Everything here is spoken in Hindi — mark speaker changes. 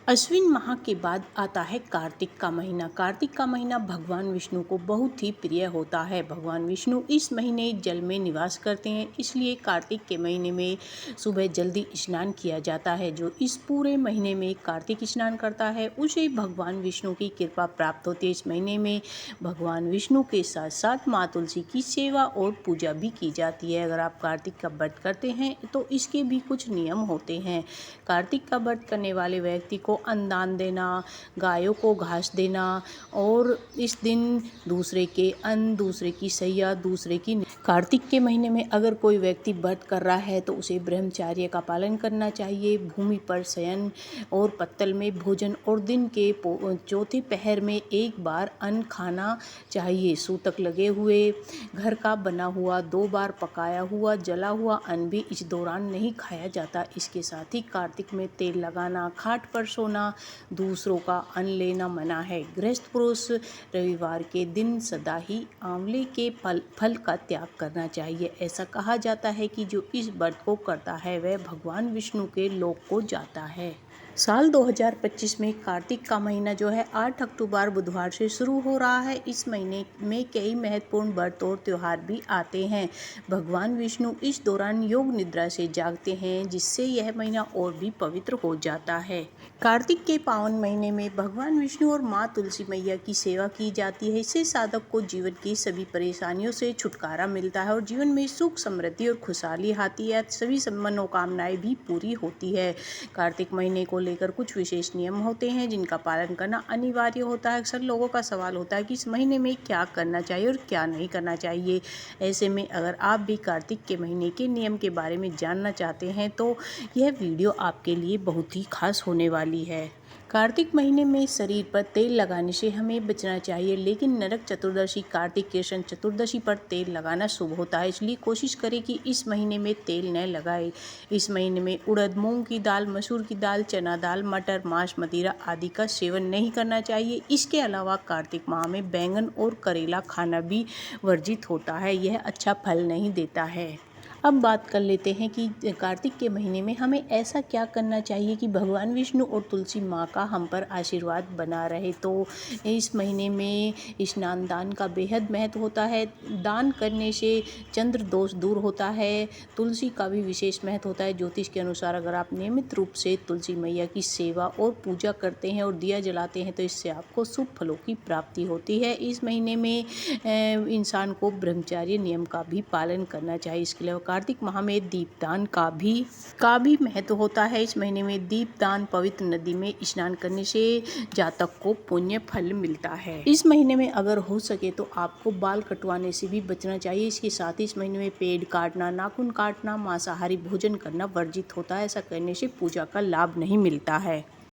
Speaker 1: अश्विन माह के बाद आता है कार्तिक का महीना। कार्तिक का महीना भगवान विष्णु को बहुत ही प्रिय होता है। भगवान विष्णु इस महीने जल में निवास करते हैं, इसलिए कार्तिक के महीने में सुबह जल्दी स्नान किया जाता है। जो इस पूरे महीने में कार्तिक स्नान करता है उसे भगवान विष्णु की कृपा प्राप्त होती है। इस महीने में भगवान विष्णु के साथ साथ माँ तुलसी की सेवा और पूजा भी की जाती है। अगर आप कार्तिक का व्रत करते हैं तो इसके भी कुछ नियम होते हैं। कार्तिक का व्रत करने वाले व्यक्ति को अन्नदान देना, गायों को घास देना और इस दिन दूसरे के अन्न, दूसरे की सैया, दूसरे की। कार्तिक के महीने में अगर कोई व्यक्ति व्रत कर रहा है तो उसे ब्रह्मचर्य का पालन करना चाहिए। भूमि पर शयन और पत्तल में भोजन और दिन के चौथे पहर में एक बार अन्न खाना चाहिए। सूतक लगे हुए घर का बना हुआ 2 बार पकाया हुआ जला हुआ अन्न भी इस दौरान नहीं खाया जाता। इसके साथ ही कार्तिक में तेल लगाना, खाट पर सोना, दूसरों का अन्न लेना मना है। गृहस्थ पुरुष रविवार के दिन सदा ही आंवले के फल का त्याग करना चाहिए। ऐसा कहा जाता है कि जो इस व्रत को करता है वह भगवान विष्णु के लोक को जाता है। साल 2025 में कार्तिक का महीना जो है 8 अक्टूबर बुधवार से शुरू हो रहा है। इस महीने में कई महत्वपूर्ण व्रत और त्यौहार भी आते हैं। भगवान विष्णु इस दौरान योग निद्रा से जागते हैं, जिससे यह महीना और भी पवित्र हो जाता है। कार्तिक के पावन महीने में भगवान विष्णु और माँ तुलसी मैया की सेवा की जाती है। इससे साधक को जीवन की सभी परेशानियों से छुटकारा मिलता है और जीवन में सुख, समृद्धि और खुशहाली आती है। सभी मनोकामनाएं भी पूरी होती है। कार्तिक महीने को लेकर कुछ विशेष नियम होते हैं जिनका पालन करना अनिवार्य होता है। अक्सर लोगों का सवाल होता है कि इस महीने में क्या करना चाहिए और क्या नहीं करना चाहिए। ऐसे में अगर आप भी कार्तिक के महीने के नियम के बारे में जानना चाहते हैं तो यह वीडियो आपके लिए बहुत ही खास होने वाली है। कार्तिक महीने में शरीर पर तेल लगाने से हमें बचना चाहिए, लेकिन नरक चतुर्दशी, कार्तिक कृष्ण चतुर्दशी पर तेल लगाना शुभ होता है, इसलिए कोशिश करें कि इस महीने में तेल न लगाएं। इस महीने में उड़द, मूंग की दाल, मसूर की दाल, चना दाल, मटर, मांस, मदिरा आदि का सेवन नहीं करना चाहिए। इसके अलावा कार्तिक माह में बैंगन और करेला खाना भी वर्जित होता है, यह अच्छा फल नहीं देता है। अब बात कर लेते हैं कि कार्तिक के महीने में हमें ऐसा क्या करना चाहिए कि भगवान विष्णु और तुलसी माँ का हम पर आशीर्वाद बना रहे। तो इस महीने में स्नान दान का बेहद महत्व होता है। दान करने से चंद्र दोष दूर होता है। तुलसी का भी विशेष महत्व होता है। ज्योतिष के अनुसार अगर आप नियमित रूप से तुलसी मैया की सेवा और पूजा करते हैं और दिया जलाते हैं तो इससे आपको शुभ फलों की प्राप्ति होती है। इस महीने में इंसान को ब्रह्मचर्य नियम का भी पालन करना चाहिए। इसके अलावा कार्तिक माह में दीपदान का भी महत्व होता है। इस महीने में दीपदान, पवित्र नदी में स्नान करने से जातक को पुण्य फल मिलता है। इस महीने में अगर हो सके तो आपको बाल कटवाने से भी बचना चाहिए। इसके साथ ही इस महीने में पेड़ काटना, नाखून काटना, मांसाहारी भोजन करना वर्जित होता है। ऐसा करने से पूजा का लाभ नहीं मिलता है।